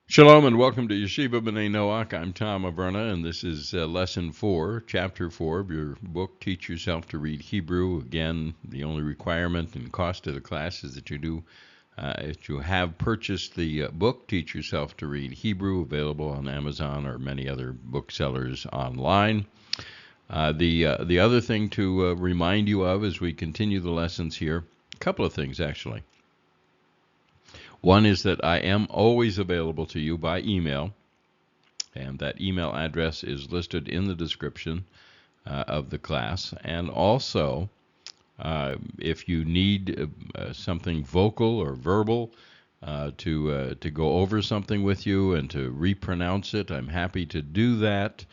Shalom and welcome to Yeshiva B'nai Noach. I'm Tom Averna, and this is Lesson 4, Chapter 4 of your book, Teach Yourself to Read Hebrew. Again, the only requirement and cost of the class is that if you have purchased the book, Teach Yourself to Read Hebrew, available on Amazon or many other booksellers online. The other thing to remind you of as we continue the lessons here, a couple of things actually. One is that I am always available to you by email, and that email address is listed in the description of the class. And also, if you need something vocal or verbal to go over something with you and to repronounce it, I'm happy to do that.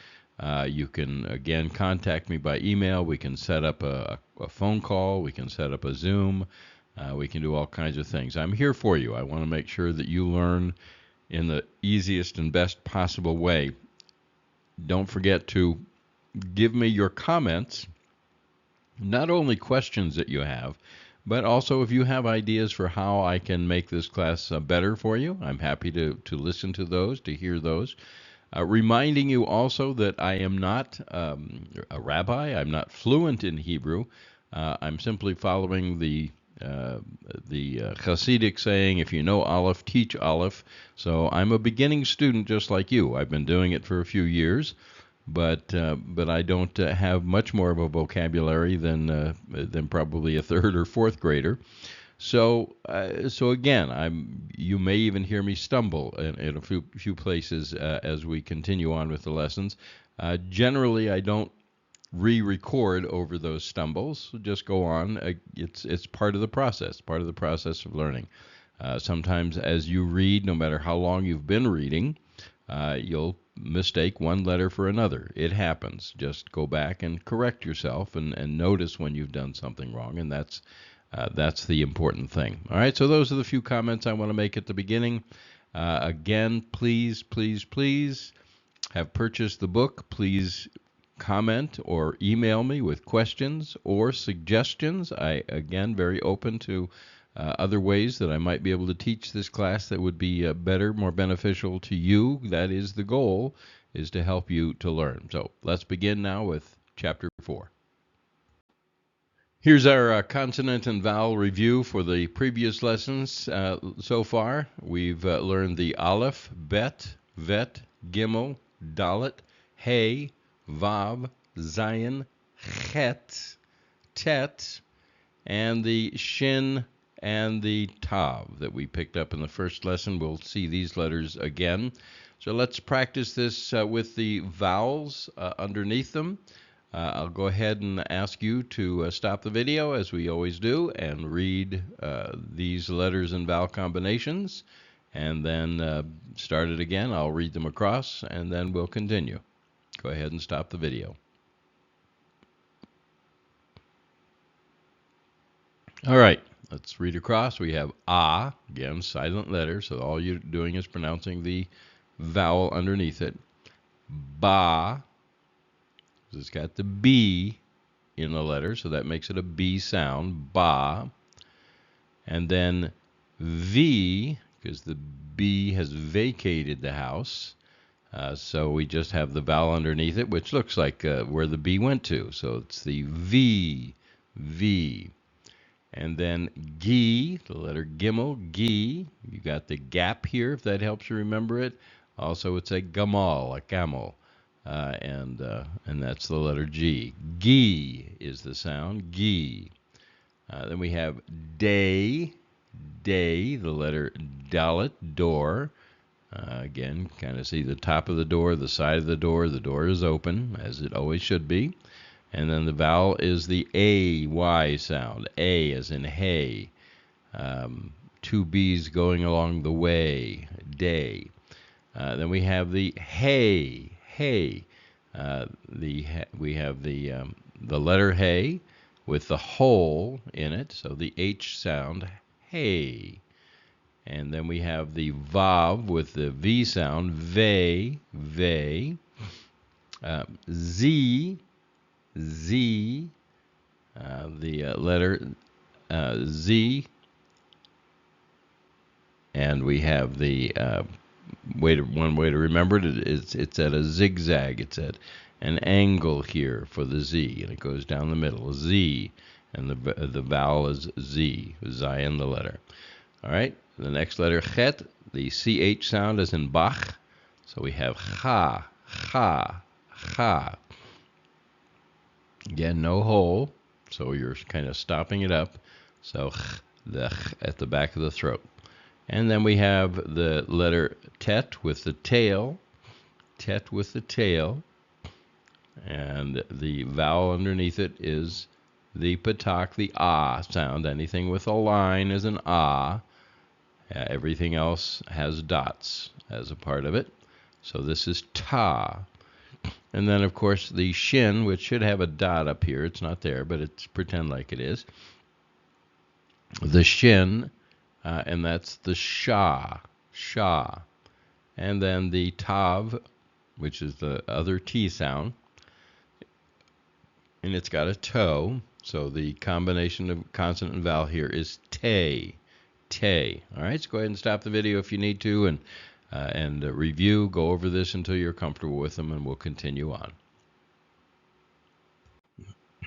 You can again contact me by email. We can set up a phone call. We can set up a Zoom. We can do all kinds of things. I'm here for you. I want to make sure that you learn in the easiest and best possible way. Don't forget to give me your comments, not only questions that you have, but also if you have ideas for how I can make this class better for you. I'm happy to listen to those, to hear those. Reminding you also that I am not a rabbi. I'm not fluent in Hebrew. I'm simply following the Hasidic saying, if you know Aleph, teach Aleph. So I'm a beginning student just like you. I've been doing it for a few years, but I don't have much more of a vocabulary than probably a third or fourth grader. So again, you may even hear me stumble in a few places as we continue on with the lessons. Generally, I don't re-record over those stumbles. Just go on. It's part of the process of learning. Sometimes, as you read, no matter how long you've been reading, you'll mistake one letter for another. It happens. Just go back and correct yourself and notice when you've done something wrong, and that's the important thing. All right, so those are the few comments I want to make at the beginning. Again, please, please, please have purchased the book. Please comment or email me with questions or suggestions. I, again, very open to other ways that I might be able to teach this class that would be better, more beneficial to you. That is the goal, is to help you to learn. So let's begin now with Chapter 4. Here's our consonant and vowel review for the previous lessons so far. We've learned the Aleph, Bet, Vet, Gimel, Dalet, Hey, Vav, Zayin, Chet, Tet, and the Shin and the Tav that we picked up in the first lesson. We'll see these letters again. So let's practice this with the vowels underneath them. I'll go ahead and ask you to stop the video, as we always do, and read these letters and vowel combinations, and then start it again. I'll read them across, and then we'll continue. Go ahead and stop the video. All right, let's read across. We have A, again, silent letter, so all you're doing is pronouncing the vowel underneath it. Ba, it's got the B in the letter, so that makes it a B sound, ba. And then V, because the B has vacated the house, so we just have the vowel underneath it, which looks like where the B went to. So it's the V, V. And then Gi, the letter Gimel, Gi. You got the gap here, if that helps you remember it. Also, it's a Gamal, a camel. And that's the letter G. Gi is the sound, Gi. Then we have Day, Day, the letter Dalet, door. Again, kind of see the top of the door, the side of the door is open, as it always should be. And then the vowel is the A-Y sound, A as in hay. Two B's going along the way, day. Then we have the hey, hey. We have the letter hey with the hole in it, so the H sound, hey. And then we have the vav with the V sound, ve, ve. Z, Z, the letter Z, and we have the one way to remember it is it's at a zigzag. It's at an angle here for the Z, and it goes down the middle. Z, and the vowel is Z, Zion, the letter. All right, the next letter, Chet, the CH sound is in Bach. So we have Cha, Cha, Cha. Again, no hole, so you're kind of stopping it up. So the ch at the back of the throat. And then we have the letter Tet with the tail. Tet with the tail. And the vowel underneath it is the patak, the ah sound. Anything with a line is an ah. Everything else has dots as a part of it. So this is ta. And then, of course, the shin, which should have a dot up here. It's not there, but it's pretend like it is. The shin, and that's the sha, sha. And then the tav, which is the other T sound. And it's got a toe. So the combination of consonant and vowel here is te, te. All right, so go ahead and stop the video if you need to, and review, go over this until you're comfortable with them, and we'll continue on.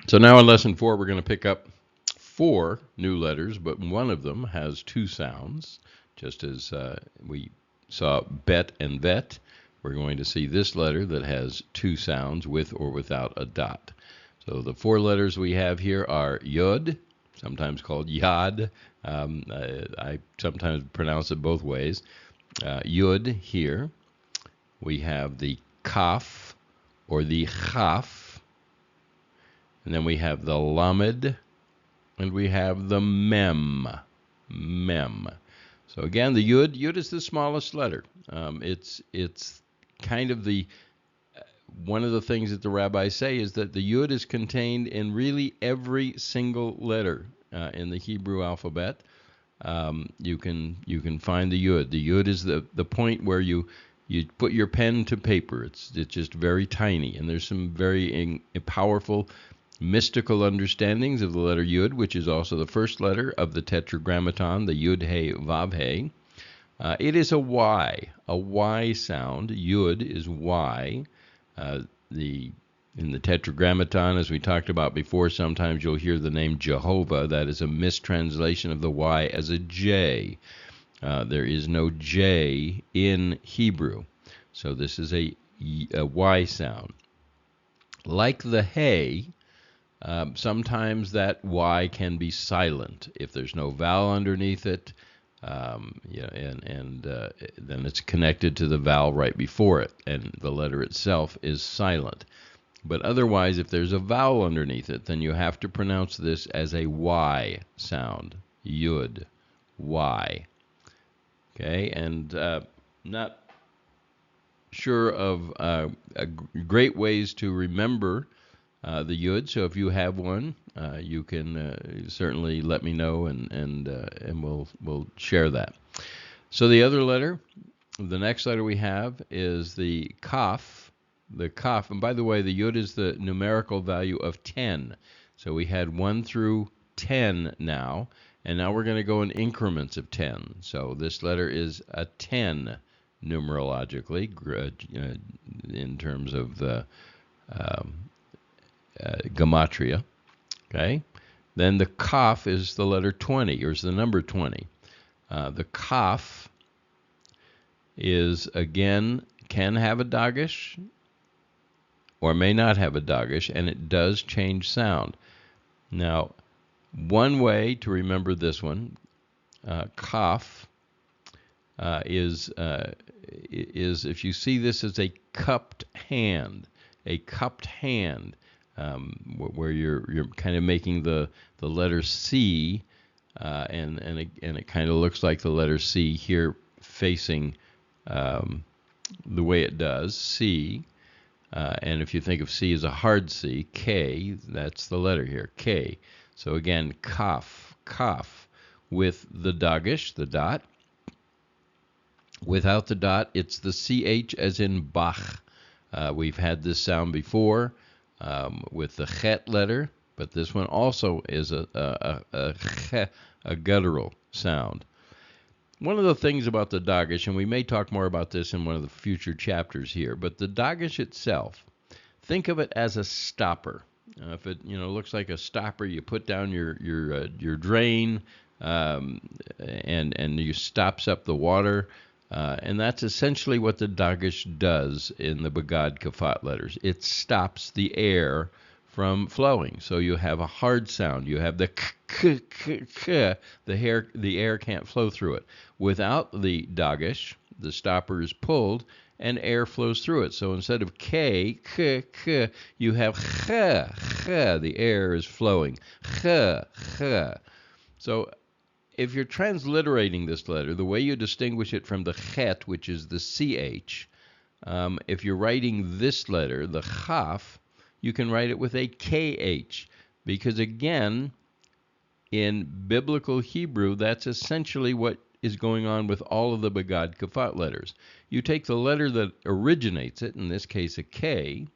So now in lesson 4, we're going to pick up 4 new letters, but one of them has 2 sounds. Just as we saw bet and vet, we're going to see this letter that has 2 sounds with or without a dot. So the 4 letters we have here are Yod, sometimes called Yad. I sometimes pronounce it both ways. Yud here. We have the Kaf or the Chaf. And then we have the Lamed. And we have the Mem. Mem. So again, the Yud. Yud is the smallest letter. It's kind of the one of the things that the rabbis say is that the Yud is contained in really every single letter in the Hebrew alphabet. You can find the Yud. The Yud is the point where you put your pen to paper. It's just very tiny, and there's some very powerful mystical understandings of the letter Yud, which is also the first letter of the Tetragrammaton, the Yud He Vav He. It is a Y sound. Yud is Y. In the Tetragrammaton, as we talked about before, sometimes you'll hear the name Jehovah. That is a mistranslation of the Y as a J. There is no J in Hebrew. So this is a Y sound. Like the Hey, sometimes that Y can be silent if there's no vowel underneath it. Then it's connected to the vowel right before it, and the letter itself is silent. But otherwise, if there's a vowel underneath it, then you have to pronounce this as a Y sound. Yud. Y. Okay, and not sure of great ways to remember the Yud, so if you have one, you can certainly let me know, and we'll share that. So the other letter, the next letter we have is the Kaf. The Kaf, and by the way, the Yud is the numerical value of 10. So we had 1 through 10 now, and now we're going to go in increments of 10. So this letter is a 10 numerologically, in terms of the gematria. Okay? Then the Kaf is the letter 20, or is the number 20. The Kaf is, again, can have a dagesh, or may not have a dagesh, and it does change sound. Now, one way to remember this one, Kaf, is if you see this as a cupped hand, where you're kind of making the letter C, and it kind of looks like the letter C here facing the way it does, C. And if you think of C as a hard C, K, that's the letter here, K. So again, Kaf, with the dagesh, the dot. Without the dot, it's the CH as in Bach. We've had this sound before with the Chet letter, but this one also is a guttural sound. One of the things about the Dagesh, and we may talk more about this in one of the future chapters here, but the Dagesh itself, think of it as a stopper. If it looks like a stopper, you put down your drain, and you stops up the water, and that's essentially what the Dagesh does in the Bagad Kafat letters. It stops the air from flowing, so you have a hard sound. You have the k, k, k, the air can't flow through it. Without the Dagesh, the stopper is pulled and air flows through it. So instead of k, k, k, you have ch, ch, the air is flowing. Ch, ch. So if you're transliterating this letter, the way you distinguish it from the chet, which is the ch, if you're writing this letter, the chaf, you can write it with a kh, because again, in biblical Hebrew, that's essentially what is going on with all of the Bagad Kafat letters. You take the letter that originates it, in this case a K,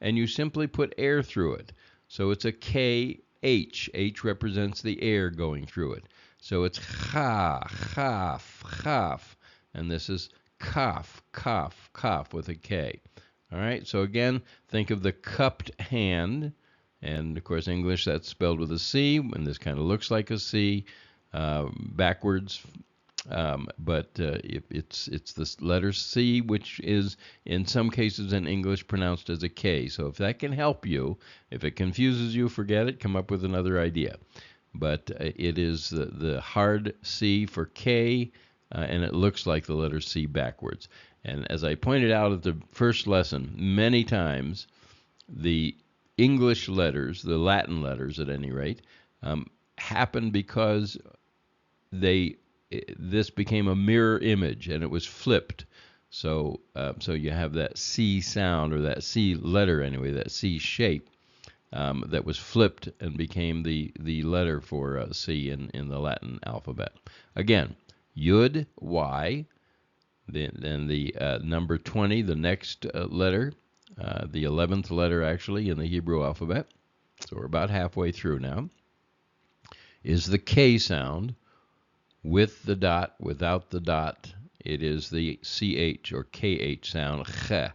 and you simply put air through it. So it's a KH. H represents the air going through it. So it's cha, chaf, chaf, and this is kaf, kaf, kaf with a K. All right, so again, think of the cupped hand, and of course English, that's spelled with a C, and this kind of looks like a C backwards, but it's the letter C, which is in some cases in English pronounced as a K. So if that can help you, if it confuses you, forget it, come up with another idea. But it is the hard C for K, and it looks like the letter C backwards. And as I pointed out at the first lesson, many times the English letters, the Latin letters at any rate, happen because this became a mirror image and it was flipped. So you have that C sound, or that C letter anyway, that C shape, that was flipped and became the letter for C in the Latin alphabet. Again, Yud, Y, then the number 20, the next letter, the 11th letter actually in the Hebrew alphabet, so we're about halfway through now, is the K sound with the dot, without the dot. It is the CH or KH sound, ch,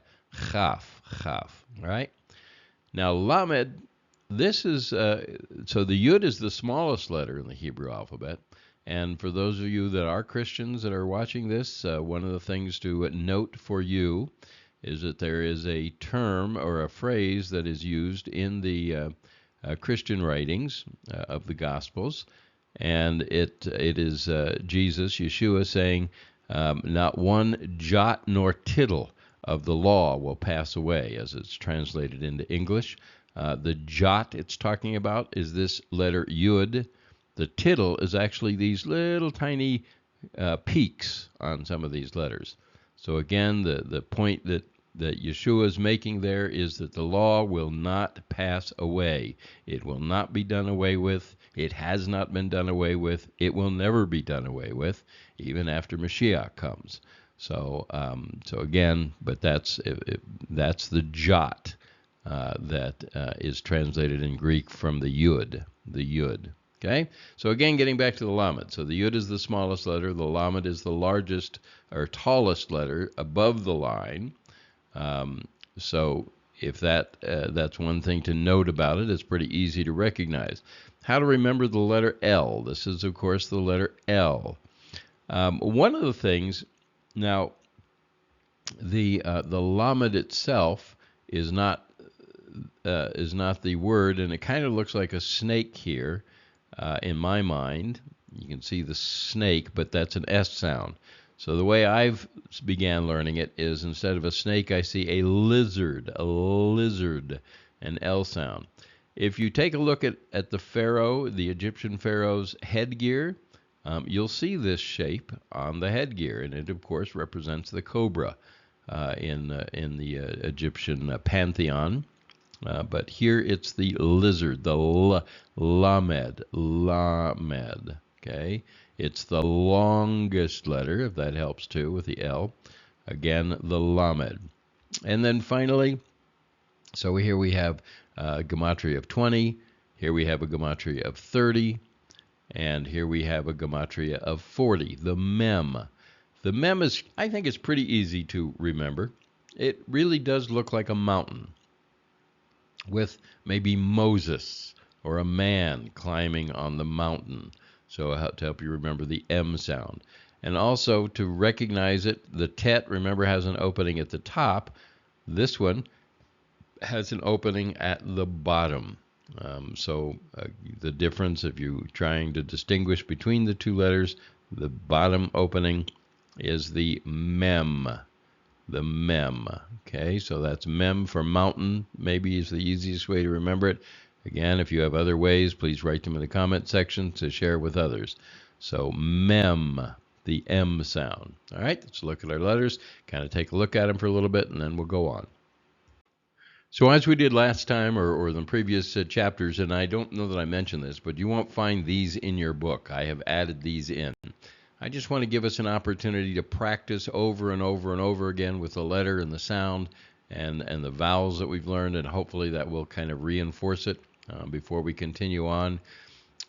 chaf, chaf, all right? Now, Lamed, this is, so the Yud is the smallest letter in the Hebrew alphabet. And for those of you that are Christians that are watching this, one of the things to note for you is that there is a term or a phrase that is used in the Christian writings of the Gospels, and it is Jesus, Yeshua, saying, not one jot nor tittle of the law will pass away, as it's translated into English. The jot it's talking about is this letter Yud. The tittle is actually these little tiny peaks on some of these letters. So again, the point that Yeshua is making there is that the law will not pass away. It will not be done away with. It has not been done away with. It will never be done away with, even after Mashiach comes. So again, but that's the jot that is translated in Greek from the Yud, Okay, so again, getting back to the Lamed. So the Yud is the smallest letter. The Lamed is the largest or tallest letter above the line. So if that's one thing to note about it, it's pretty easy to recognize. How to remember the letter L. This is, of course, the letter L. One of the things, now, the Lamed itself is not the word, and it kind of looks like a snake here. In my mind, you can see the snake, but that's an S sound. So the way I've began learning it is, instead of a snake, I see a lizard, an L sound. If you take a look at the pharaoh, the Egyptian pharaoh's headgear, you'll see this shape on the headgear, and it, of course, represents the cobra in the Egyptian pantheon. But here it's the lizard, the Lamed, okay? It's the longest letter, if that helps too, with the L. Again, the Lamed. And then finally, so here we have a gematria of 20. Here we have a gematria of 30. And here we have a gematria of 40, the mem. The mem is, I think, is pretty easy to remember. It really does look like a mountain with maybe Moses or a man climbing on the mountain. So to help you remember the M sound. And also to recognize it, the tet, remember, has an opening at the top. This one has an opening at the bottom. The difference, if you're trying to distinguish between the two letters, the bottom opening is the mem. The mem. Okay, so that's mem for mountain, maybe is the easiest way to remember it. Again, if you have other ways, please write them in the comment section to share with others. So mem, the M sound. All right, let's look at our letters, kind of take a look at them for a little bit, and then we'll go on. So as we did last time or the previous chapters, and I don't know that I mentioned this, but you won't find these in your book. I have added these in. I just want to give us an opportunity to practice over and over and over again with the letter and the sound and the vowels that we've learned, and hopefully that will kind of reinforce it before we continue on.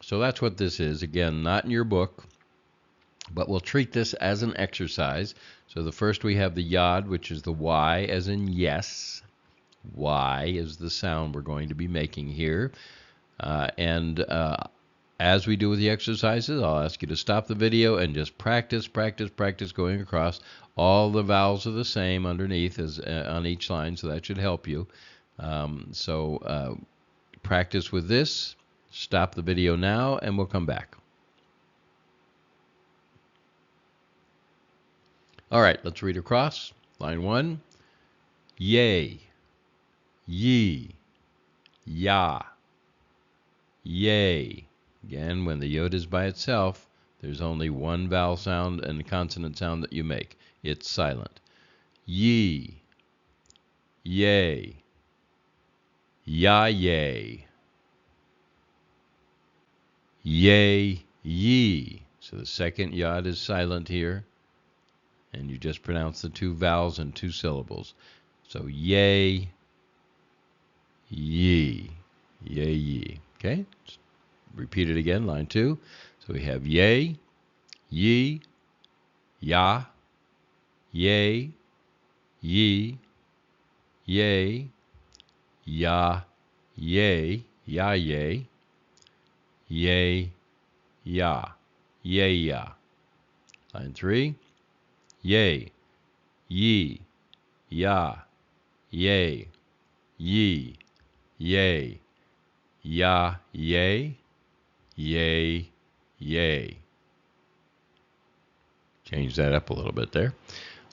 So that's what this is. Again, not in your book, but we'll treat this as an exercise. So the first we have the yod, which is the Y as in yes. Y is the sound we're going to be making here. As we do with the exercises, I'll ask you to stop the video and just practice going across. All the vowels are the same underneath as on each line, so that should help you. Practice with this. Stop the video now, and we'll come back. All right, let's read across. Line 1, yay, ye, ya, yay. Again, when the yod is by itself, there's only one vowel sound and consonant sound that you make. It's silent. Ye, yay, ya, yay, yay, ye. So the second yod is silent here, and you just pronounce the two vowels and two syllables. So yay, ye, yay, ye. Okay? Repeat it again, line 2. So we have yay, ye, ya, yay, ye, yay, ya, yay, ya, yay, yay, ya, yay, ya. Line 3, yay, ye, ya, yay, ye, yay, ya, yay, yay, yay. Change that up a little bit there.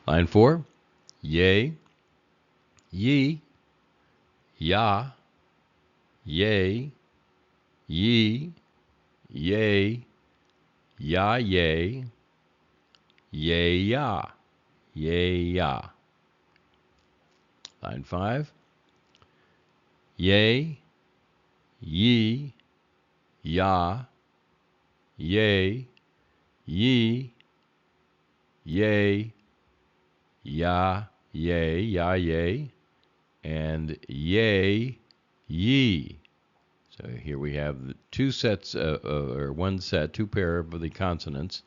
Line 4, yay, ye, ya, yay, ye, yay, ya, yay, yay, ya, yay, ya. Line 5, yay, ye, ya, yay, ye, yay, ya, yay, ya, yay, and yay, ye. So here we have two sets, or one set, two pair of the consonants,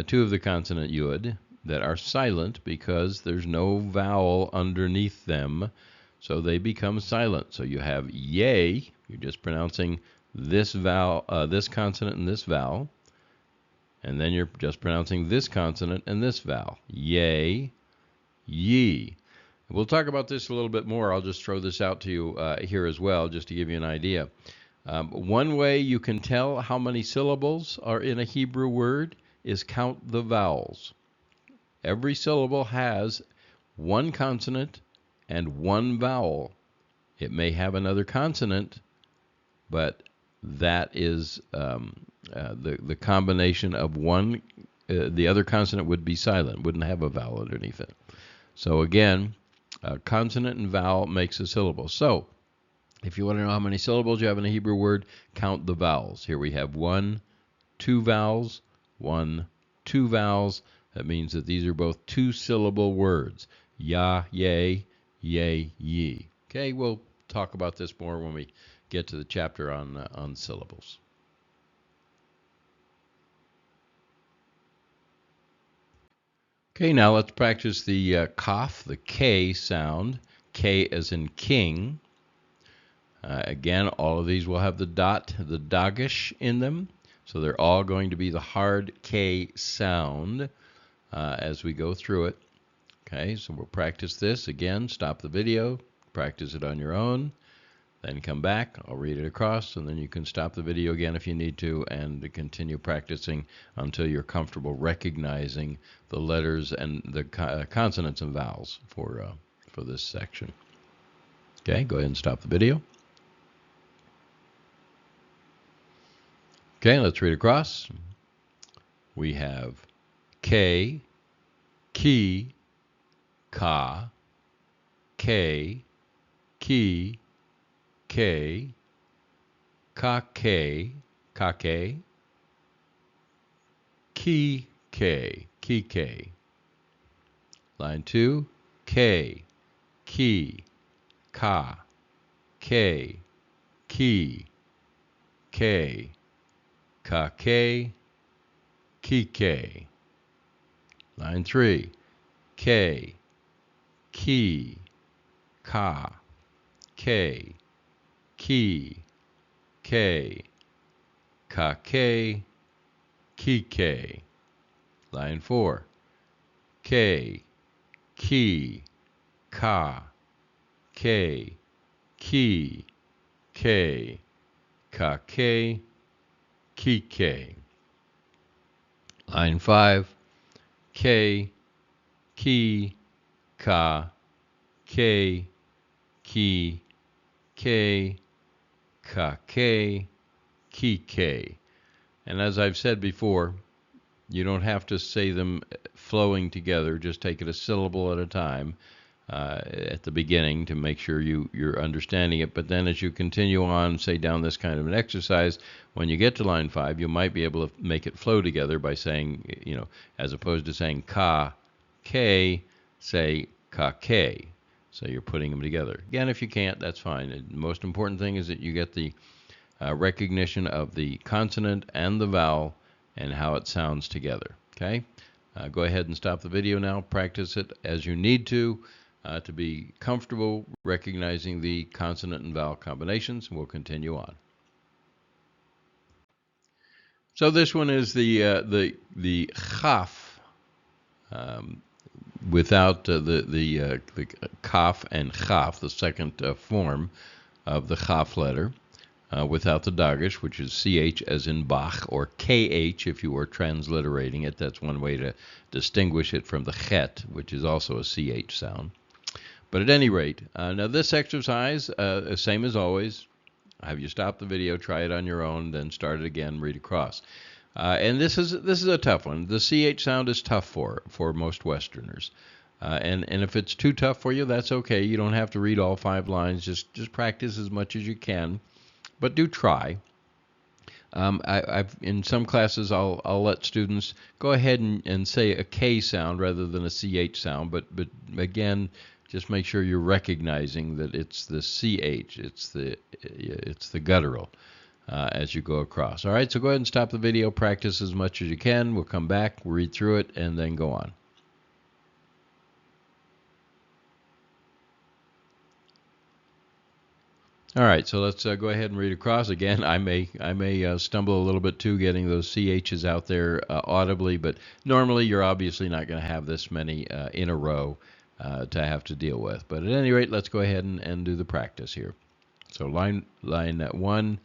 two of the consonant yod that are silent because there's no vowel underneath them, so they become silent. So you have yay, you're just pronouncing this vowel, this consonant and this vowel, and then you're just pronouncing this consonant and this vowel. Yay, ye. We'll talk about this a little bit more. I'll just throw this out to you here as well, just to give you an idea. One way you can tell how many syllables are in a Hebrew word is count the vowels. Every syllable has one consonant and one vowel. It may have another consonant, but that is the combination of one. The other consonant would be silent, wouldn't have a vowel underneath it. So again, consonant and vowel makes a syllable. So if you want to know how many syllables you have in a Hebrew word, count the vowels. Here we have 1, 2 vowels, 1, 2 vowels. That means that these are both two-syllable words. Ya, yay, yay, ye. Okay, we'll talk about this more when we get to the chapter on syllables. Okay, now let's practice the kaf, the K sound. K as in king. Again, all of these will have the dot, the dagesh in them. So they're all going to be the hard K sound as we go through it. Okay, so we'll practice this. Again, stop the video, practice it on your own, then come back. I'll read it across, and then you can stop the video again if you need to and continue practicing until you're comfortable recognizing the letters and the consonants and vowels for this section. Okay, go ahead and stop the video. Okay, let's read across. We have K, ki, ka, K, ki, K, ka, K, ka, K, ki, K, ki, K. Line 2, K, ki, ka, K, ki, K, ka, K, ki, K. Line 3, K, ki, ka, K, ki, K, ka, K, ki, K. Line 4, K, ki, ka, K, ki, K, ka, K, ki, K. Line 5, K, ki, ka, K, ki, K, ka, K, ki, K. And as I've said before, you don't have to say them flowing together. Just take it a syllable at a time at the beginning to make sure you're understanding it. But then as you continue on, say down this kind of an exercise, when you get to line 5, you might be able to make it flow together by saying, as opposed to saying ka, K, say ka, K. So you're putting them together. Again, if you can't, that's fine. The most important thing is that you get the recognition of the consonant and the vowel and how it sounds together. Okay? Go ahead and stop the video now. Practice it as you need to be comfortable recognizing the consonant and vowel combinations. We'll continue on. So this one is the chaf without the kaf and chaf, the second form of the chaf letter. Without the dagesh, which is ch as in Bach, or kh if you were transliterating it. That's one way to distinguish it from the chet, which is also a ch sound. But at any rate, now this exercise, same as always, have you stop the video, try it on your own, then start it again, read across. And this is a tough one. The ch sound is tough for most Westerners. And if it's too tough for you, that's okay. You don't have to read all 5 lines. Just practice as much as you can. But do try. I've in some classes I'll let students go ahead and say a K sound rather than a CH sound, but again, just make sure you're recognizing that it's the CH, it's the guttural as you go across. All right, so go ahead and stop the video, practice as much as you can. We'll come back, read through it, and then go on. All right, so let's go ahead and read across. Again, I may stumble a little bit too getting those CHs out there audibly, but normally you're obviously not going to have this many in a row to have to deal with. But at any rate, let's go ahead and do the practice here. So line 1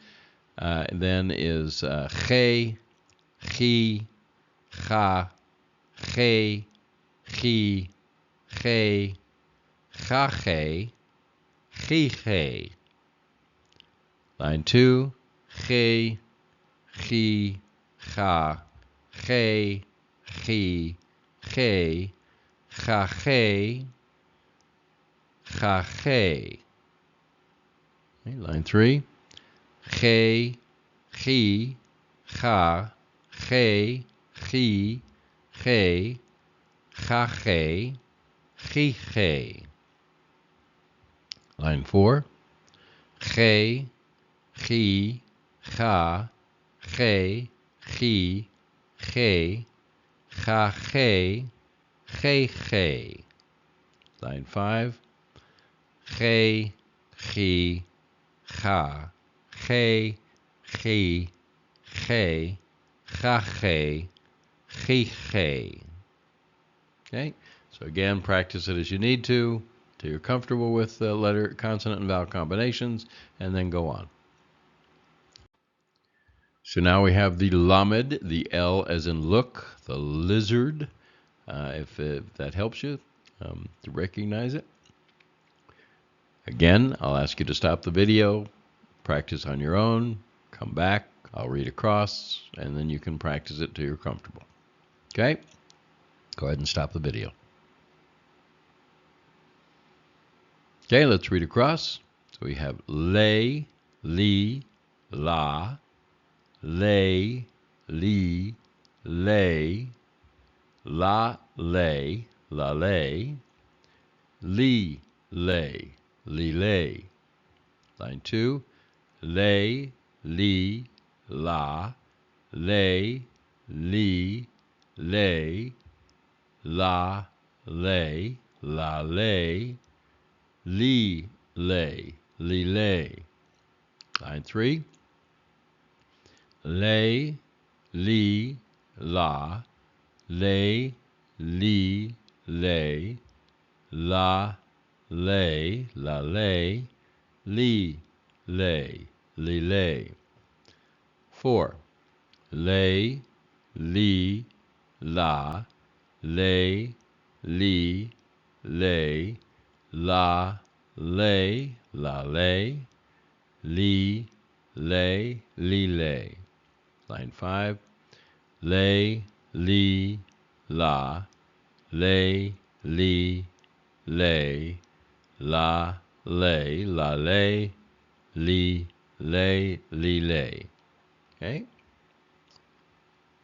then is che, chi, cha, che, chi, che, cha, che, chi, che. Line 2, che, chi, cha, che, chi, che, cha, che, cha, che. Okay, line 3, che, chi, cha, che, chi, che, cha, che, chi, che. Line 4, che, chi, cha, che, chi, che, cha, che, che. Line 5, che, chi, cha, che, chi, che, cha, che, che. Okay, so again, practice it as you need to till you're comfortable with letter, consonant, and vowel combinations, and then go on. So now we have the lamed, the L as in look, the lizard, if that helps you to recognize it. Again, I'll ask you to stop the video, practice on your own, come back, I'll read across, and then you can practice it till you're comfortable. Okay? Go ahead and stop the video. Okay, let's read across. So we have lay, li, la, lay, li, lay, la, lay, la, lay, li, lay, li, lay. Line 2, lay, li, la, lay, li, lay, la, lay, la, lay, li, lay, li, lay. Line 3, lay, li, la, lay, li, lay, la, lay, la, lay, li, lay, li, lay. 4, lay, li, la, lay, li, lay, la, lay, la, lay, li, lay, li, lay. Line 5, lay, li, la, lay, li, lay, la, lay, la, lay, li, lay, li, lay. Okay?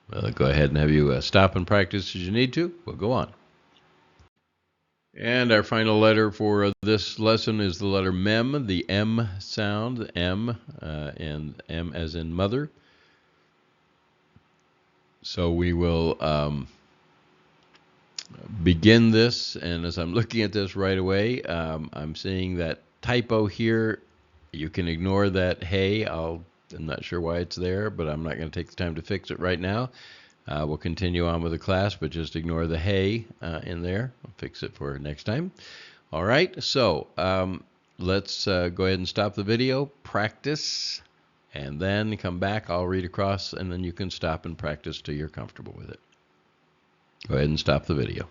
Well, I'll go ahead and have you stop and practice as you need to. We'll go on. And our final letter for this lesson is the letter mem, the M sound, M, and M as in mother. So we will begin this, and as I'm looking at this right away, I'm seeing that typo here. You can ignore that hey. I'm not sure why it's there, but I'm not going to take the time to fix it right now. We'll continue on with the class, but just ignore the hey in there. I'll fix it for next time. All right, so let's go ahead and stop the video, practice, and then come back. I'll read across, and then you can stop and practice till you're comfortable with it. Go ahead and stop the video.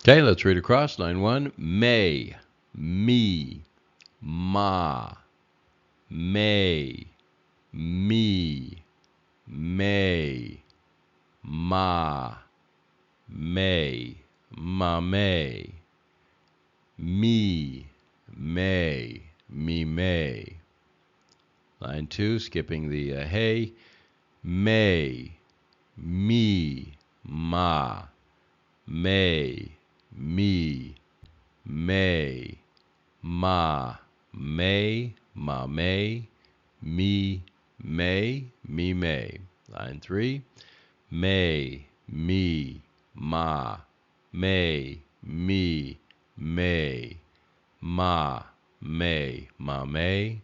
Okay, let's read across. Line 1, may, me, ma, may, me, may, ma, may, ma, may, me, may, me, may. Line 2, skipping the hey, may, me, ma, may, me, may, ma, may, ma, may, me, may, me, may. Line 3, may, me, ma, may, me, may, ma, may, ma, may,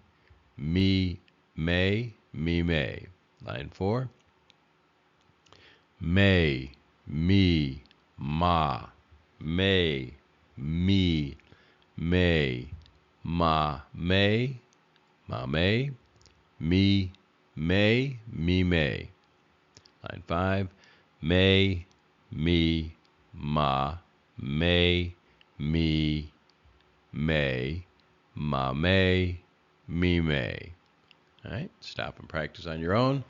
me, may, me, may. Line 4, may, me, ma, may, me, may, ma, may, ma, may, me, may, me, may. Line 5, may, me, ma, may, me, may, ma, may, me, may. All right, stop and practice on your own,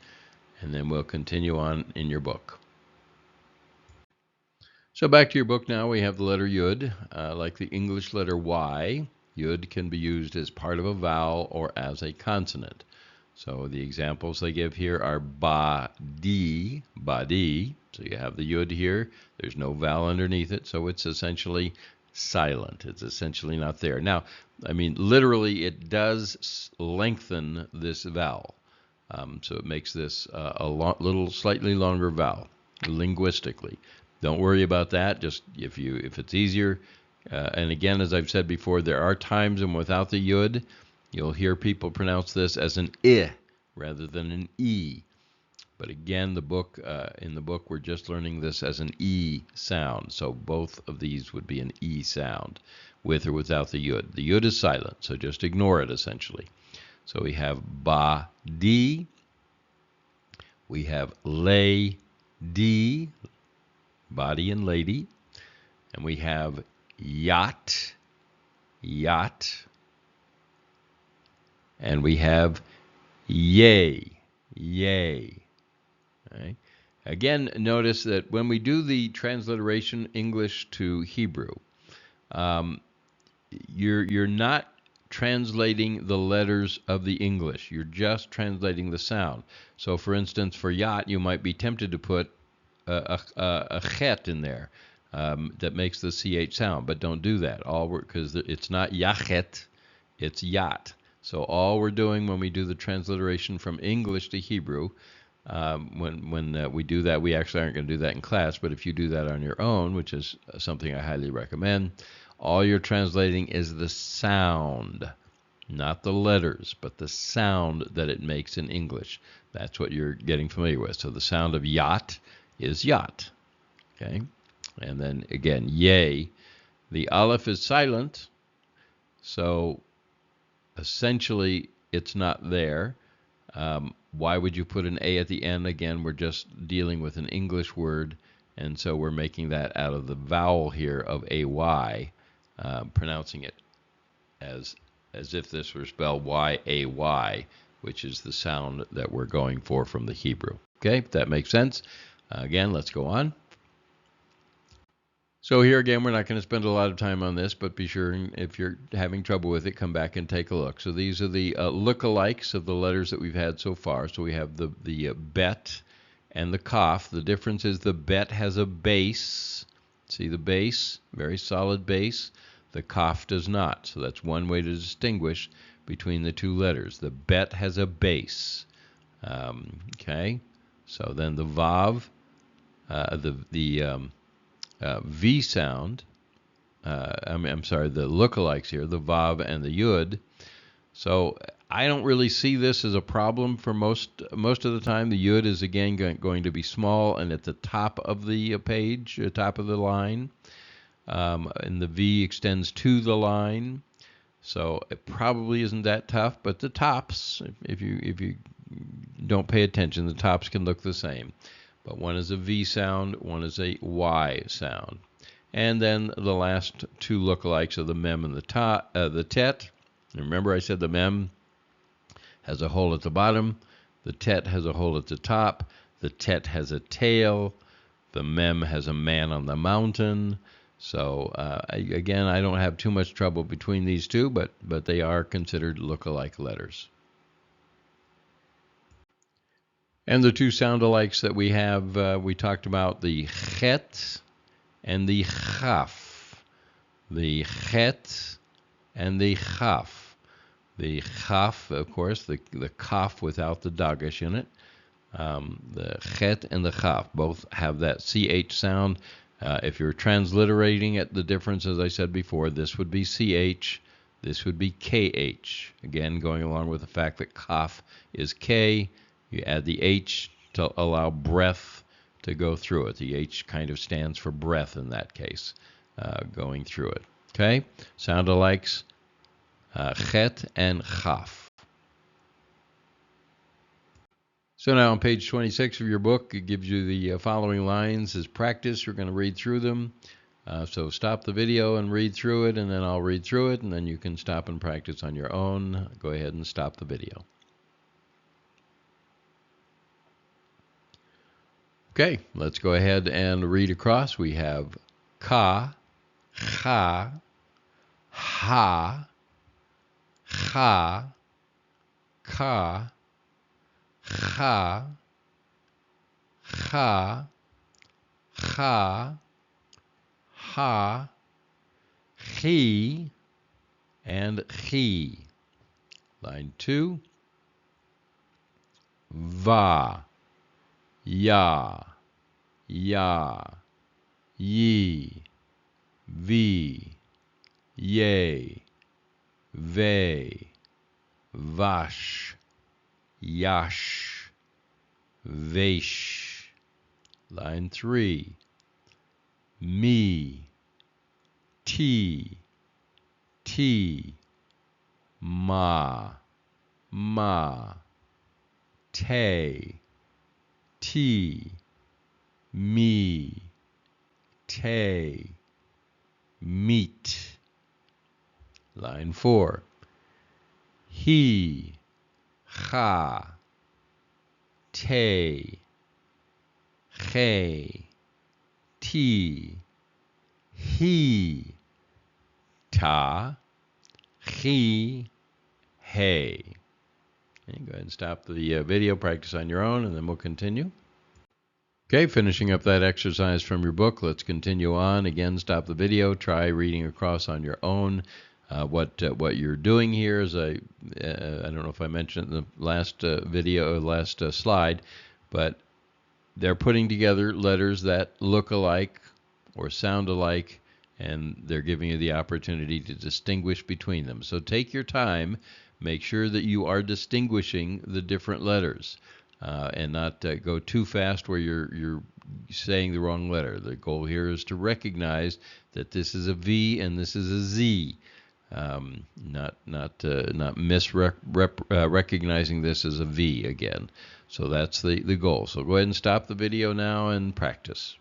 and then we'll continue on in your book. So back to your book now, we have the letter Yud. Like the English letter Y, Yud can be used as part of a vowel or as a consonant. So the examples they give here are ba-di, ba-di. So you have the Yud here. There's no vowel underneath it, so it's essentially silent. It's essentially not there. Now, I mean, literally, it does lengthen this vowel. So it makes this little slightly longer vowel linguistically. Don't worry about that. Just if it's easier. And again, as I've said before, there are times when without the yud, you'll hear people pronounce this as an I rather than an E. But again, in the book, we're just learning this as an E sound. So both of these would be an E sound, with or without the yud. The yud is silent, so just ignore it essentially. So we have ba di, we have lay di, body and lady, and we have yacht, yacht, and we have yay, yay. Right? Again, notice that when we do the transliteration English to Hebrew, you're not translating the letters of the English. You're just translating the sound. So, for instance, for yacht, you might be tempted to put a chet in there that makes the ch sound, but don't do that. Because it's not yachet, it's yacht. So all we're doing when we do the transliteration from English to Hebrew, when we do that, we actually aren't going to do that in class, but if you do that on your own, which is something I highly recommend, all you're translating is the sound, not the letters, but the sound that it makes in English. That's what you're getting familiar with. So the sound of yacht is yacht. Okay? And then again, yay. The aleph is silent, so essentially it's not there. Why would you put an A at the end? Again, we're just dealing with an English word, and so we're making that out of the vowel here of AY, pronouncing it as if this were spelled Y-A-Y, which is the sound that we're going for from the Hebrew. Okay, if that makes sense. Again, let's go on. So here again, we're not going to spend a lot of time on this, but be sure, if you're having trouble with it, come back and take a look. So these are the lookalikes of the letters that we've had so far. So we have the bet and the kaf. The difference is the bet has a base. See the base? Very solid base. The kaf does not. So that's one way to distinguish between the two letters. The bet has a base. Okay. So then the vav, V sound, I'm sorry, the lookalikes here, the vav and the yud. So I don't really see this as a problem for most of the time. The yud is again going to be small and at the top of the page, top of the line, and the V extends to the line. So it probably isn't that tough, but the tops, if you don't pay attention, the tops can look the same. But one is a V sound, one is a Y sound. And then the last two lookalikes are the mem and the tet. Remember I said the mem has a hole at the bottom, the tet has a hole at the top, the tet has a tail, the mem has a man on the mountain. So again, I don't have too much trouble between these two, but they are considered lookalike letters. And the two sound-alikes that we have, we talked about the chet and the chaf. The chet and the chaf. The chaf, of course, the kaf without the dagesh in it. The chet and the chaf both have that ch sound. If you're transliterating it, the difference, as I said before, this would be ch, this would be kh. Again, going along with the fact that kaf is k. You add the H to allow breath to go through it. The H kind of stands for breath in that case, going through it. Okay? Sound-alikes, chet and chaf. So now on page 26 of your book, it gives you the following lines as practice. You're going to read through them. So stop the video and read through it, and then I'll read through it, and then you can stop and practice on your own. Go ahead and stop the video. Okay, let's go ahead and read across. We have ka, cha, ha, cha, ka, cha, cha, cha, ha, chi, and chi. Line 2. va, ya, ya, ye, vi, ye, ve, vash, yash, vesh. Line 3. Me, ti, ma, te, me, te, meet. Line 4. He, ha, te, he, he, ta, he, hey. Okay, go ahead and stop the video, practice on your own, and then we'll continue. Okay, finishing up that exercise from your book, let's continue on. Again, stop the video, try reading across on your own. What you're doing here is I don't know if I mentioned it in the last last slide, but they're putting together letters that look alike or sound alike, and they're giving you the opportunity to distinguish between them. So take your time, make sure that you are distinguishing the different letters, and not go too fast where you're saying the wrong letter. The goal here is to recognize that this is a V and this is a Z. Not recognizing this as a V again. So that's the goal. So go ahead and stop the video now and practice.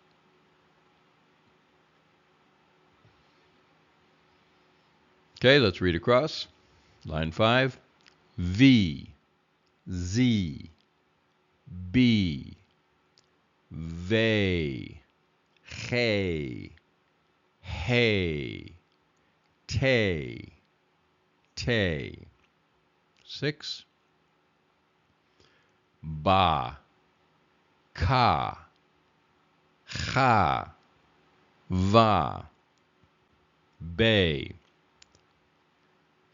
Okay, let's read across. Line 5. V, Z, B, ve, hey, hey, te, 6. Ba, ka, cha, va, be,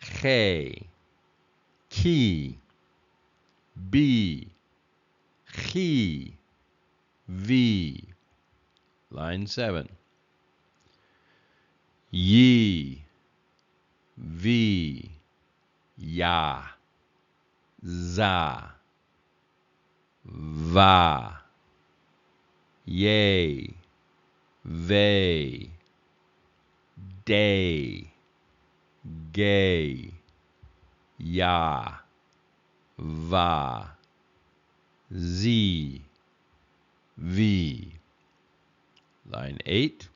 che, ki, bi, chi, vi. Line 7. Ye, vi, ya, za, va, ye, ve, de, gay, ya, va, z, v. Line 8.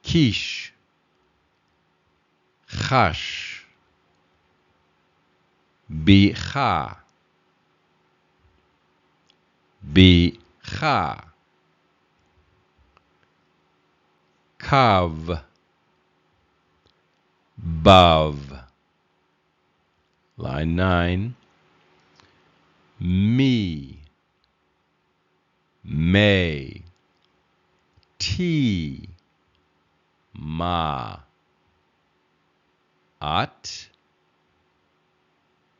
Quiche, chash, bicha, bicha, kav, bav. Line 9. Me, may, tea, ma, at,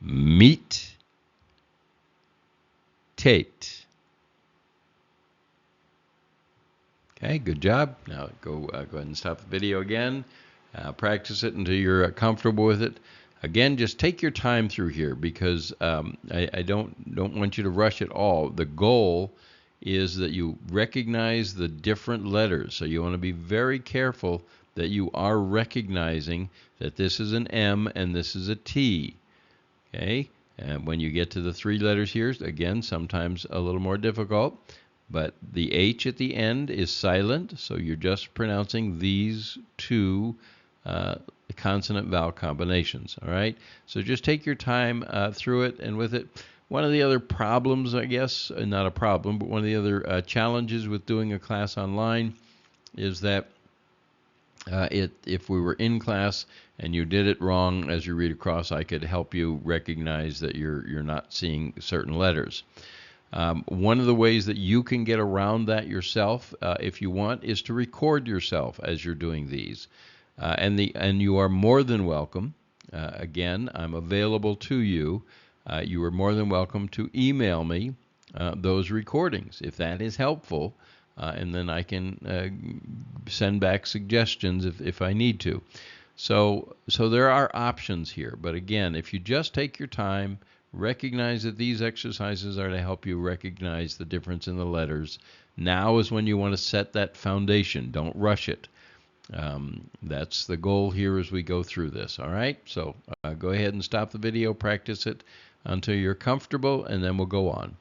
meet, tate. Okay, good job. Now go ahead and stop the video again. Practice it until you're comfortable with it. Again, just take your time through here because I don't want you to rush at all. The goal is that you recognize the different letters. So you want to be very careful that you are recognizing that this is an M and this is a T. Okay? And when you get to the 3 letters here, again, sometimes a little more difficult, but the H at the end is silent, so you're just pronouncing these 2 consonant vowel combinations. All right, so just take your time through it and with it. One of the other problems, I guess, not a problem, but one of the other challenges with doing a class online is that if we were in class and you did it wrong as you read across, I could help you recognize that you're not seeing certain letters. One of the ways that you can get around that yourself, if you want, is to record yourself as you're doing these. And you are more than welcome. Again, I'm available to you you are more than welcome to email me those recordings if that is helpful, and then I can send back suggestions if I need to. So there are options here, but again, if you just take your time, recognize that these exercises are to help you recognize the difference in the letters. Now is when you want to set that foundation. Don't rush it. That's the goal here as we go through this. All right, so go ahead and stop the video, practice it until you're comfortable, and then we'll go on.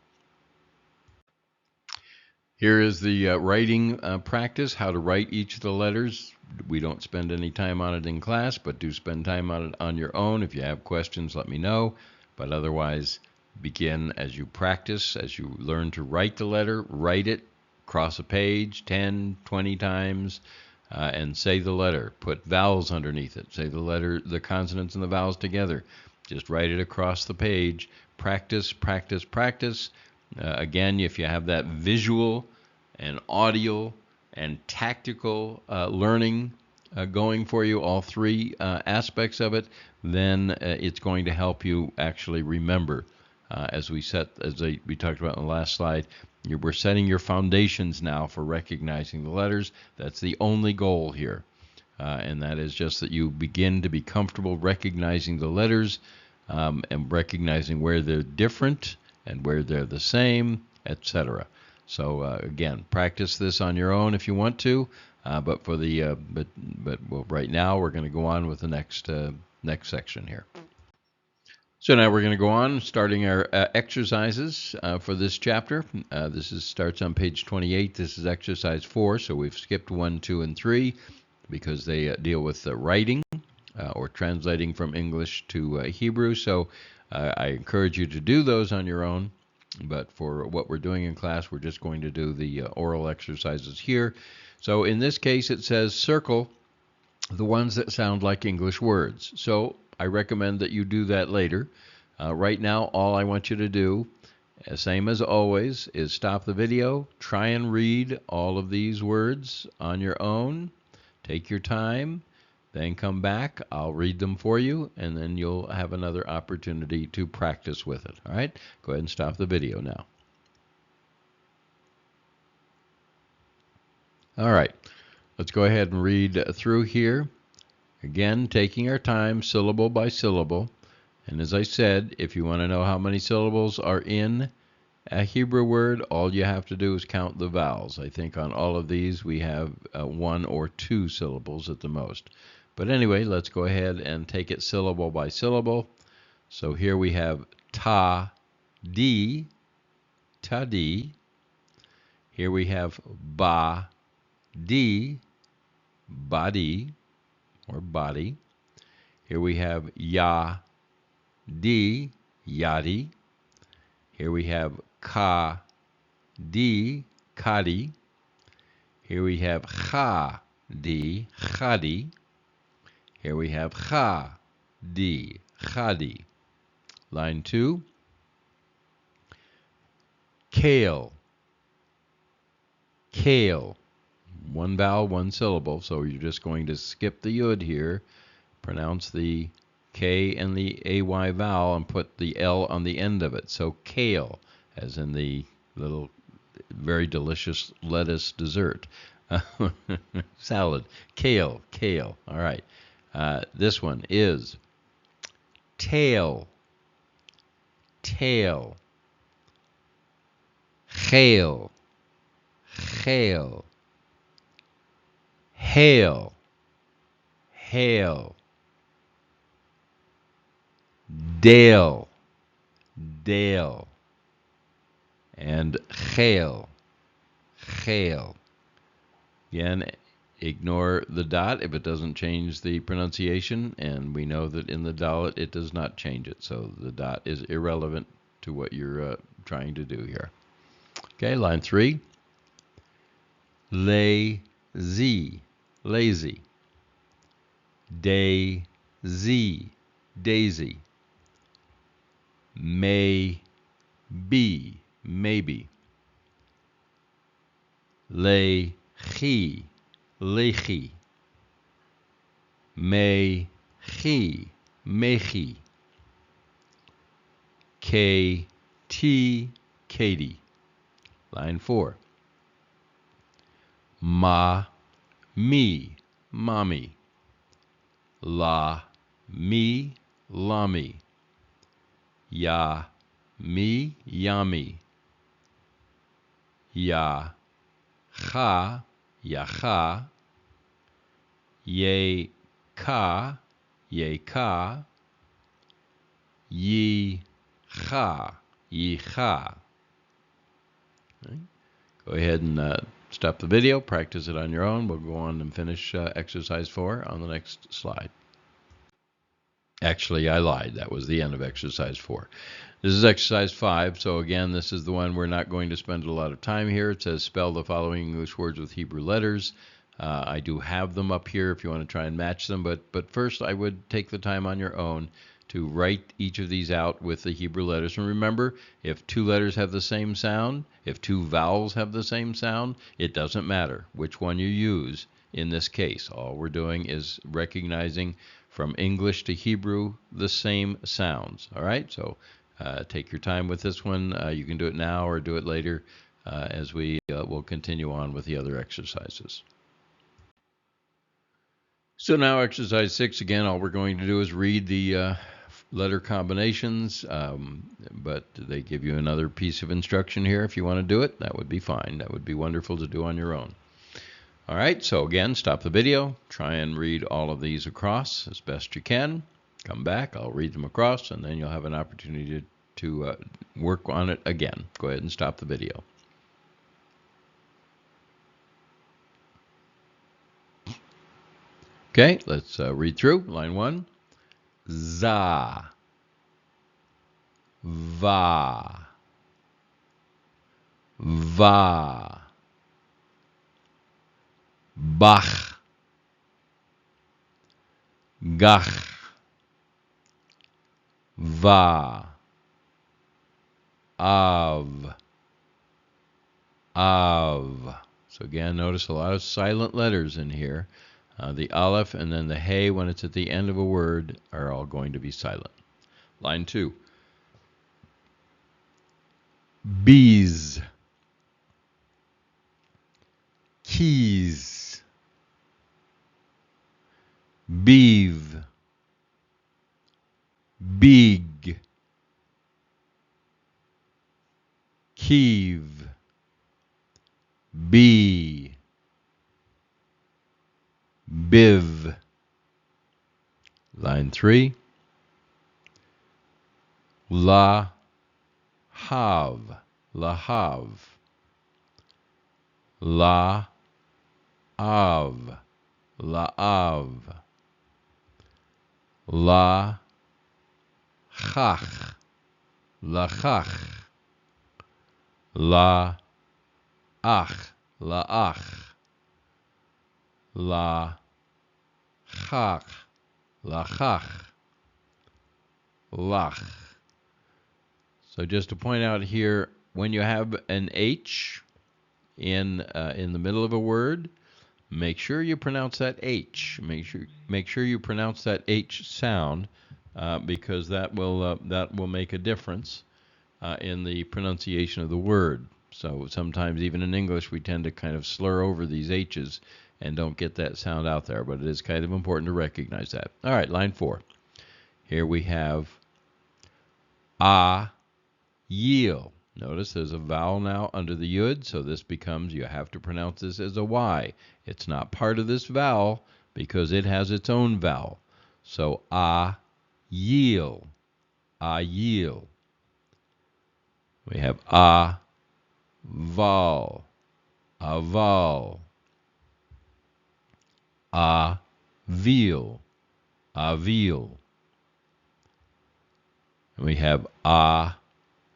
Here is the writing practice, how to write each of the letters. We don't spend any time on it in class, but do spend time on it on your own. If you have questions, let me know. But otherwise, begin as you practice, as you learn to write the letter, write it, cross a page 10, 20 times, and say the letter. Put vowels underneath it. Say the letter, the consonants and the vowels together. Just write it across the page. Practice, practice, practice. Again, if you have that visual and audio and tactical learning going for you, all three aspects of it, then it's going to help you actually remember. As we talked about in the last slide, we're setting your foundations now for recognizing the letters. That's the only goal here, and that is just that you begin to be comfortable recognizing the letters and recognizing where they're different and where they're the same, etc. So again, practice this on your own if you want to, but right now we're going to go on with the next section here. So now we're going to go on, starting our exercises for this chapter. This starts on page 28. This is exercise 4, so we've skipped 1, 2, and 3 because they deal with writing or translating from English to Hebrew. So I encourage you to do those on your own, but for what we're doing in class, we're just going to do the oral exercises here. So in this case, it says circle the ones that sound like English words. So I recommend that you do that later. Right now, all I want you to do, same as always, is stop the video, try and read all of these words on your own, take your time, then come back, I'll read them for you, and then you'll have another opportunity to practice with it. All right? Go ahead and stop the video now. All right. Let's go ahead and read through here. Again, taking our time, syllable by syllable. And as I said, if you want to know how many syllables are in a Hebrew word, all you have to do is count the vowels. I think on all of these we have 1 or 2 syllables at the most. But anyway, let's go ahead and take it syllable by syllable. So here we have ta-di, ta-di. Here we have ba-di, body, or body. Here we have ya-di, yadi. Here we have ka-di, kadi. Here we have cha-di, chadi. Here we have cha-di, chadi. Line 2. Kale, kale. 1 vowel, 1 syllable, so you're just going to skip the yud here, pronounce the K and the AY vowel, and put the L on the end of it. So kale, as in the little very delicious lettuce dessert. Salad. Kale, kale. All right. This one is tail, tail. Geel, geel. Hail, hail. Dale, dale. And geel, geel. Again, ignore the dot if it doesn't change the pronunciation, and we know that in the Dalet it does not change it, so the dot is irrelevant to what you're trying to do here. Okay, line 3. Lazy, lazy. Daisy, daisy. Maybe, maybe. Lechi, lechi. Mechi, mechi. K-T, Katie. Line 4. Ma, me, mommy. La, me, lami. Ya, me, yummy. Ya, cha, yacha. Ye, ka, yeka. Ye, cha, yecha. Okay. Go ahead and stop the video, practice it on your own. We'll go on and finish exercise 4 on the next slide. Actually, I lied. That was the end of exercise 4. This is exercise 5. So again, this is the one we're not going to spend a lot of time here. It says spell the following English words with Hebrew letters. I do have them up here if you want to try and match them. But first, I would take the time on your own to write each of these out with the Hebrew letters. And remember, if 2 letters have the same sound, if 2 vowels have the same sound, it doesn't matter which one you use in this case. All we're doing is recognizing from English to Hebrew the same sounds. All right, so take your time with this one. You can do it now or do it later as we will continue on with the other exercises. So now exercise 6, again, all we're going to do is read the letter combinations, but they give you another piece of instruction here. If you want to do it, that would be fine. That would be wonderful to do on your own. All right, so again, stop the video, try and read all of these across as best you can. Come back, I'll read them across, and then you'll have an opportunity to work on it again. Go ahead and stop the video. Okay, let's read through. Line 1. Za. Va. Va. Bach. Gach. Va. Av. Av. So again, notice a lot of silent letters in here. The aleph and then the hey when it's at the end of a word are all going to be silent. Line 2. Bees. Keys. Beeve. Big. Keeve. Bee. Biv. Line 3. La. Hav. Lahav. La. Av. Laav. La. Chach. Lachach. La. Ach. Laach. La. Chach. Lachach. Lach. So just to point out here, when you have an H in the middle of a word, make sure you pronounce that H. Make sure you pronounce that H sound because that will make a difference in the pronunciation of the word. So sometimes even in English we tend to kind of slur over these H's and don't get that sound out there, but it is kind of important to recognize that. All right, line 4. Here we have yiel. Notice there's a vowel now under the yud, so this becomes, you have to pronounce this as a Y. It's not part of this vowel because it has its own vowel. So yiel. Yiel. We have val. Aval. Avil. Avil. And we have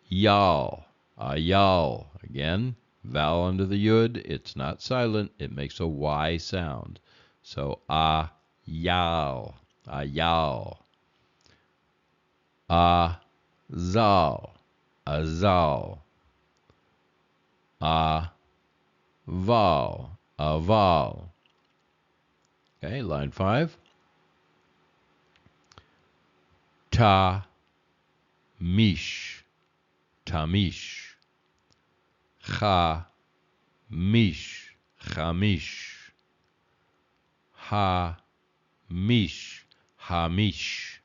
yal. Ayal. Again, vowel under the yud. It's not silent. It makes a Y sound. So ayal. Ayal. Azal. Azal. Aval. Aval. Okay, line 5. Ta. Mish. tamish. Cha-mish, chamish. Ha-mish, hamish.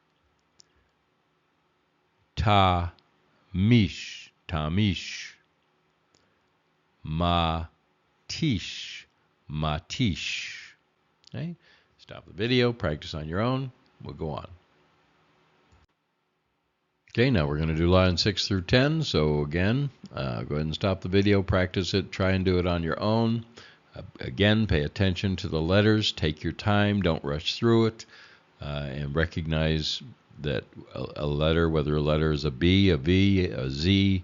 Ta-mish, tamish. Ma-tish, matish. Okay? Stop the video, practice on your own. We'll go on. Okay, now we're going to do lines 6 through 10. So again, go ahead and stop the video, practice it, try and do it on your own. Again, pay attention to the letters, take your time, don't rush through it, and recognize that a letter, whether a letter is a B, a V, a Z,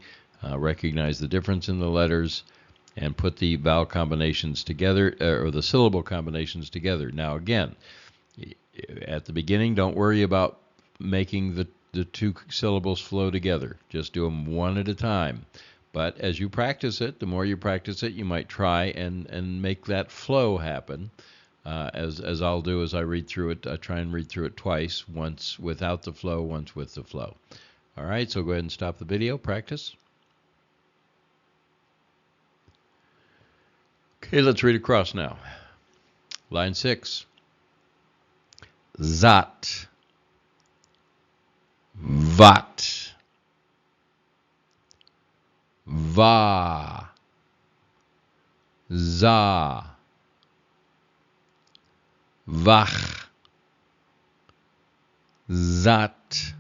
recognize the difference in the letters and put the vowel combinations together, or the syllable combinations together. Now again, at the beginning, don't worry about making the two syllables flow together. Just do them one at a time. But as you practice it, the more you practice it, you might try and make that flow happen. As I'll do as I read through it, I try and read through it twice, once without the flow, once with the flow. All right, so go ahead and stop the video, practice. Okay, let's read across now. Line 6. Zat. Vat. Va. Za. Vach. Zat.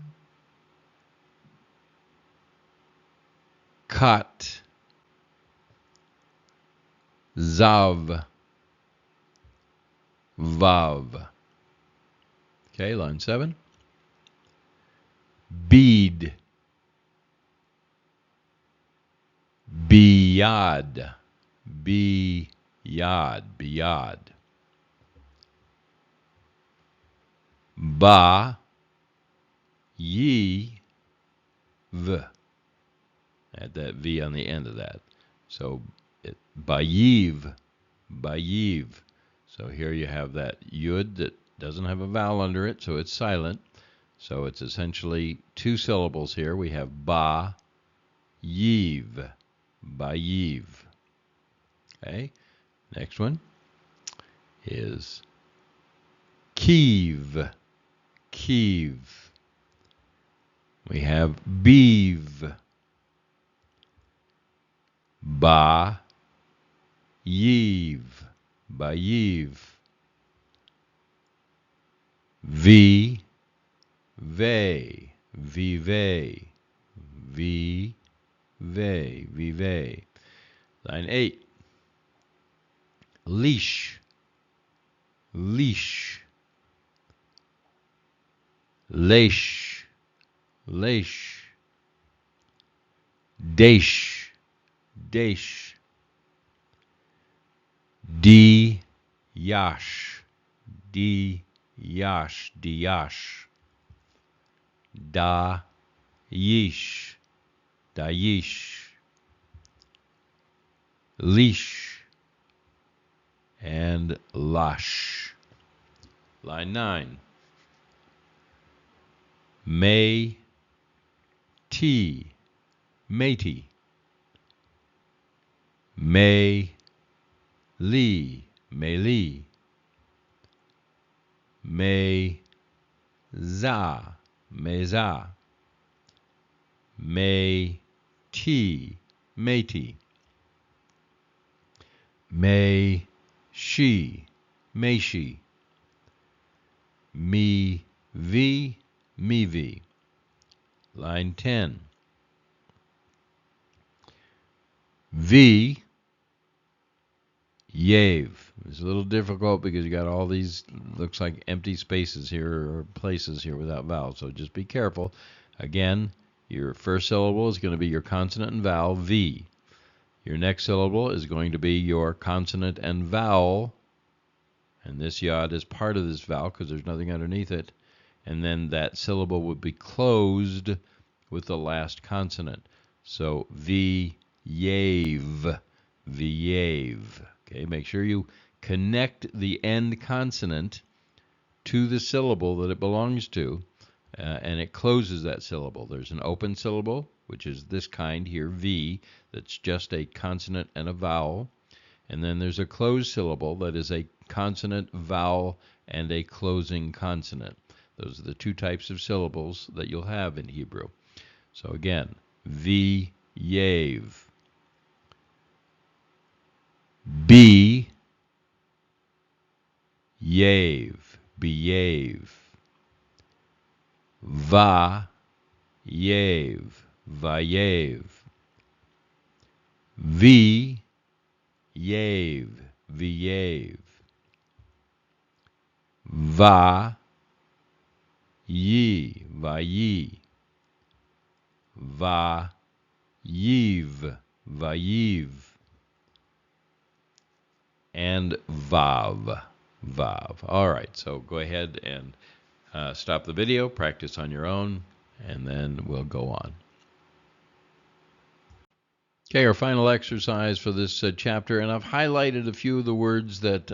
Kat. Zav. Vav. Okay, line 7. Bead. Biyad. Biyad. Biyad. Ba. Ye. V. Add that V on the end of that. So, bayiv. Bayiv. So here you have that yud that doesn't have a vowel under it, so it's silent. So it's essentially two syllables here. We have ba, yiv, bayiv. Okay. Next one is kiv, kiv. We have beev, ba, yiv, bayiv. V, ve, vive, vive, vive. Line 8. Leash, leash. Leish, leish. Desh, desh. D, yash, D, yash, diyash. Da, yish, dayish. Leash and lash. Line 9. May, tea, matey. May, lee, melee. May, za, meza. May, tea, matey. May, she, may she. Me, v, me v. Line 10. V, yave. It's a little difficult because you got all these, looks like empty spaces here or places here without vowels, so just be careful. Again, your first syllable is going to be your consonant and vowel, V. Your next syllable is going to be your consonant and vowel, and this yod is part of this vowel because there's nothing underneath it, and then that syllable would be closed with the last consonant. So V, yave, vyave. Okay, make sure you connect the end consonant to the syllable that it belongs to, and it closes that syllable. There's an open syllable, which is this kind here, V, that's just a consonant and a vowel. And then there's a closed syllable that is a consonant, vowel, and a closing consonant. Those are the two types of syllables that you'll have in Hebrew. So again, V, Yev. B, Yev, Beyev. Va, Yev, Vayev. V, Yev, Vyev. Va, Yi, Vayi. Va, Yiv, Vayiv. And Vav, Vav. All right, so go ahead and stop the video, practice on your own, and then we'll go on. Okay, our final exercise for this chapter, and I've highlighted a few of the words that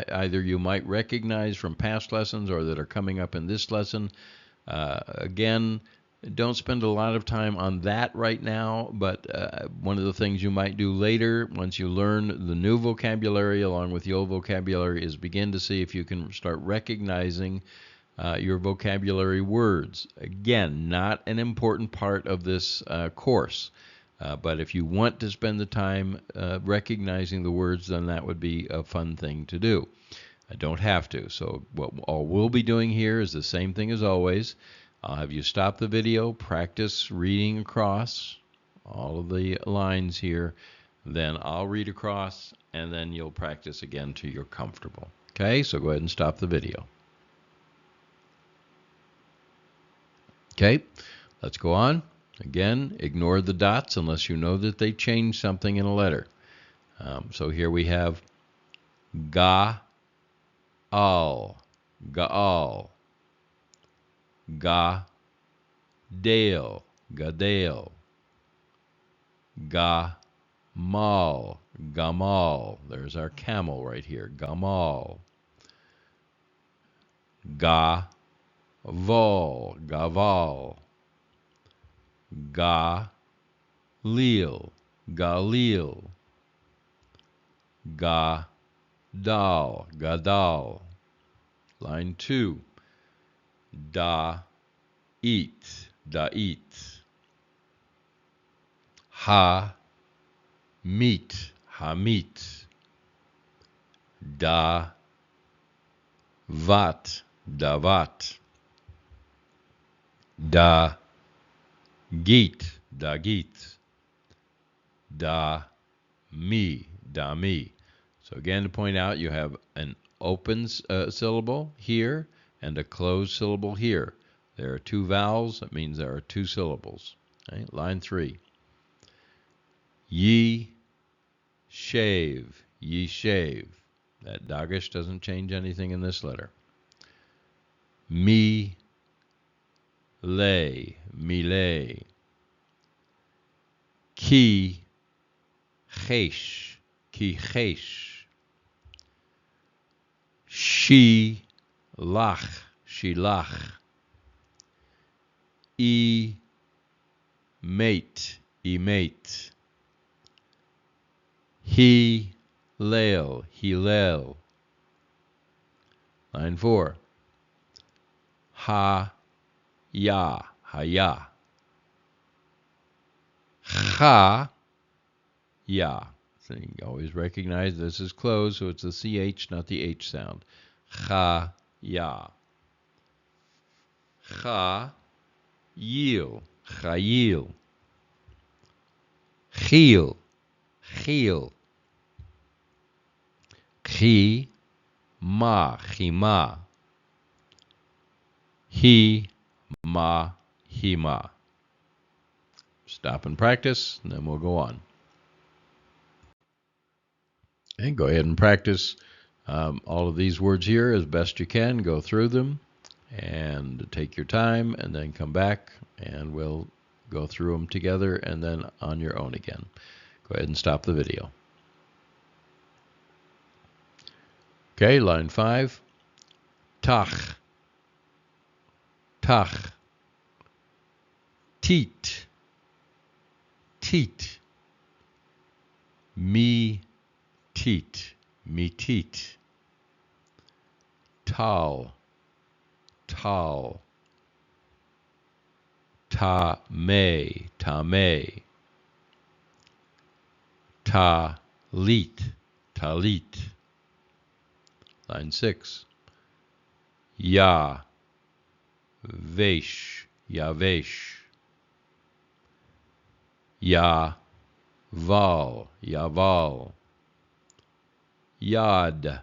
either you might recognize from past lessons or that are coming up in this lesson. Again, don't spend a lot of time on that right now, but one of the things you might do later, once you learn the new vocabulary along with the old vocabulary, is begin to see if you can start recognizing your vocabulary words. Again, not an important part of this course, but if you want to spend the time recognizing the words, then that would be a fun thing to do. I don't have to. So what all we'll be doing here is the same thing as always. I'll have you stop the video, practice reading across all of the lines here. Then I'll read across, and then you'll practice again till you're comfortable. Okay, so go ahead and stop the video. Okay, let's go on. Again, ignore the dots unless you know that they changed something in a letter. So here we have Ga, Al, Gaal. Ga, Dale, Gadale. Ga, Mal, Gamal. There's our camel right here, Gamal. Ga, Vol, Gaval. Ga, Lil, Galil. Ga, Dal, Gadal. Line 2. Da, eat, da'it. Ha, meet, hamit. Da, vat, davat. Da, git, dagit. Da, mi, dami. So again, to point out, you have an open syllable here and a closed syllable here. There are two vowels. That means there are two syllables. Okay? Line 3. Ye, shave, ye shave. That dagesh doesn't change anything in this letter. Mi, lay, mi lay. Ki, chesh, ki chesh. She, lach, shilach. E, mate, emate. He, lel, hillel. Line 4. Ha, ya, haya. Cha, ya. So you always recognize this is closed, so it's the CH, not the H sound. Cha, ya. Cha, yil, chayil. Chil, chil. Chi, ma, chima. He, ma, hima. Stop and practice, and then we'll go on. And go ahead and practice all of these words here as best you can. Go through them and take your time, and then come back and we'll go through them together and then on your own again. Go ahead and stop the video. Okay, line 5. Tach, tach. Teat, teat, me teat, me teat. Tal, tal. Ta me, talit, talit. Line 6. Ya, vesh, yavesh. Yaval, yaval. Yad,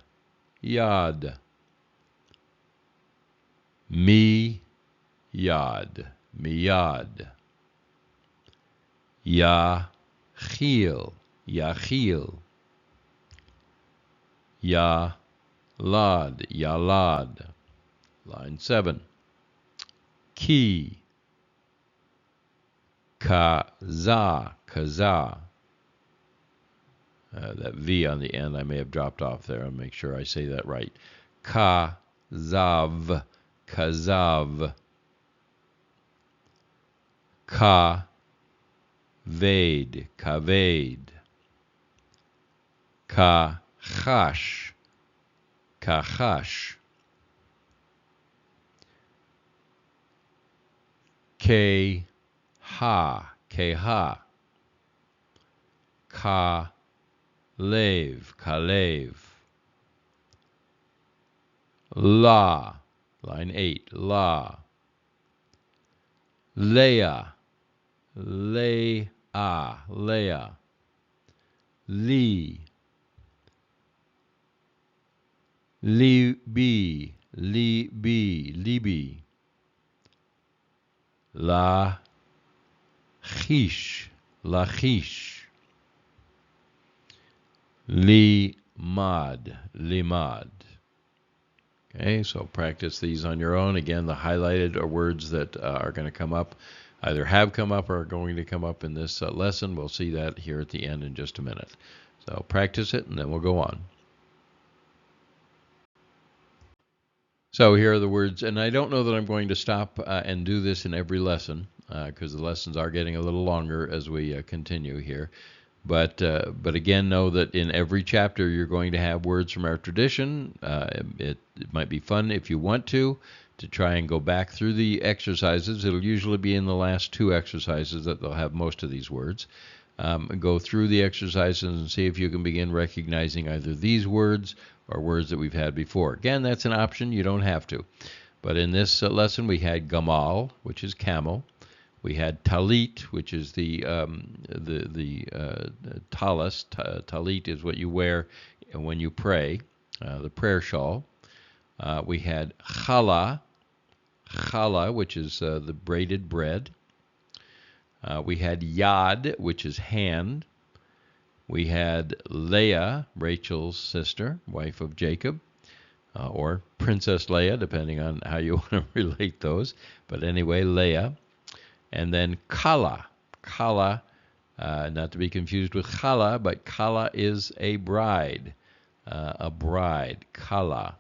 yad. Mi, yad, miyad. Yachil, yachil. Yalad, yalad. Line 7. Ki, kaza, kaza. That V on the end I may have dropped off there. I'll make sure I say that right. Kazav, kazav. Kaved, kaved. Kachash, kachash. Keha, keha. Kalev, kalev. La, line 8, la. Leah, Leah, Leah. Li, Libi, Libi, Libi. Lachish, Lachish. Limad, Limad. Okay, so practice these on your own. Again, the highlighted are words that are going to come up, either have come up or are going to come up in this lesson. We'll see that here at the end in just a minute. So practice it, and then we'll go on. So here are the words, and I don't know that I'm going to stop and do this in every lesson because the lessons are getting a little longer as we continue here. But again, know that in every chapter you're going to have words from our tradition. It might be fun if you want to try and go back through the exercises. It'll usually be in the last 2 exercises that they'll have most of these words. Go through the exercises and see if you can begin recognizing either these words or words that we've had before. Again, that's an option. You don't have to. But in this lesson, we had gamal, which is camel. We had talit, which is the talis. Talit is what you wear when you pray, the prayer shawl. We had challah, which is the braided bread. We had yad, which is hand. We had Leah, Rachel's sister, wife of Jacob, or Princess Leia, depending on how you want to relate those. But anyway, Leah. And then Kala, not to be confused with Chala, but Kala is a bride, Kala.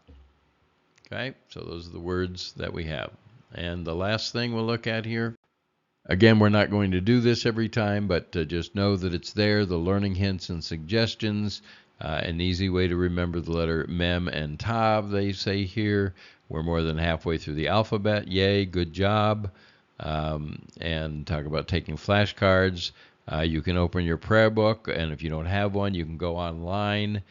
Okay, so those are the words that we have. And the last thing we'll look at here, again, we're not going to do this every time, but just know that it's there, the learning hints and suggestions, an easy way to remember the letter Mem and Tav, they say here. We're more than halfway through the alphabet. Yay, good job. And talk about taking flashcards. You can open your prayer book, and if you don't have one, you can go online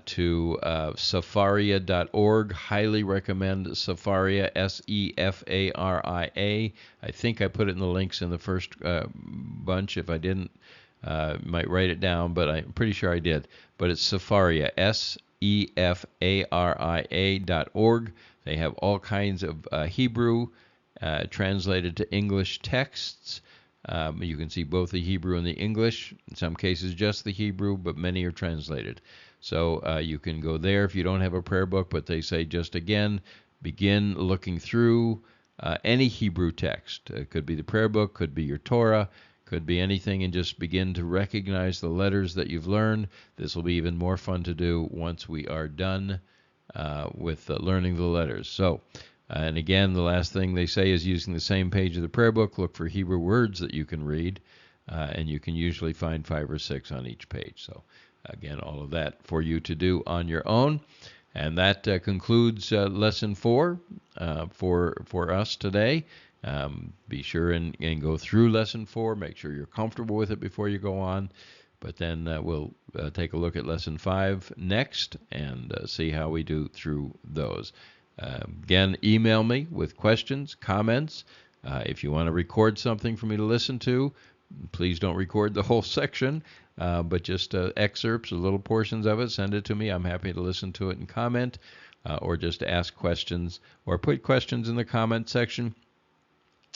to Sefaria.org. Highly recommend Sefaria, Sefaria. I think I put it in the links in the first bunch. If I didn't, might write it down, but I'm pretty sure I did. But it's Sefaria, Sefaria.org. They have all kinds of Hebrew translated to English texts. You can see both the Hebrew and the English. In some cases, just the Hebrew, but many are translated. So you can go there if you don't have a prayer book, but they say just again, begin looking through any Hebrew text. It could be the prayer book, could be your Torah, could be anything, and just begin to recognize the letters that you've learned. This will be even more fun to do once we are done with learning the letters. So, and again, the last thing they say is using the same page of the prayer book, look for Hebrew words that you can read. and you can usually find 5 or 6 on each page. So again, all of that for you to do on your own. And that concludes lesson 4 for us today. Be sure and go through lesson 4. Make sure you're comfortable with it before you go on. But then we'll take a look at lesson 5 next and see how we do through those. Again, email me with questions, comments. If you want to record something for me to listen to, please don't record the whole section, but just excerpts or little portions of it. Send it to me. I'm happy to listen to it and comment, or just ask questions, or put questions in the comment section.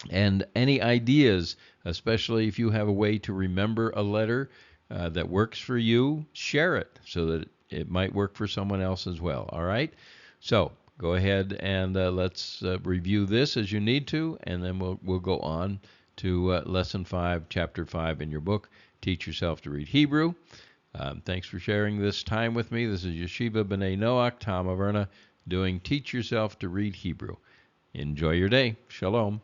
And any ideas, especially if you have a way to remember a letter that works for you, share it so that it might work for someone else as well. All right? So go ahead and let's review this as you need to, and then we'll go on to lesson 5, chapter 5 in your book, Teach Yourself to Read Hebrew. Thanks for sharing this time with me. This is Yeshiva B'nai Noach, Tom Averna, doing Teach Yourself to Read Hebrew. Enjoy your day. Shalom.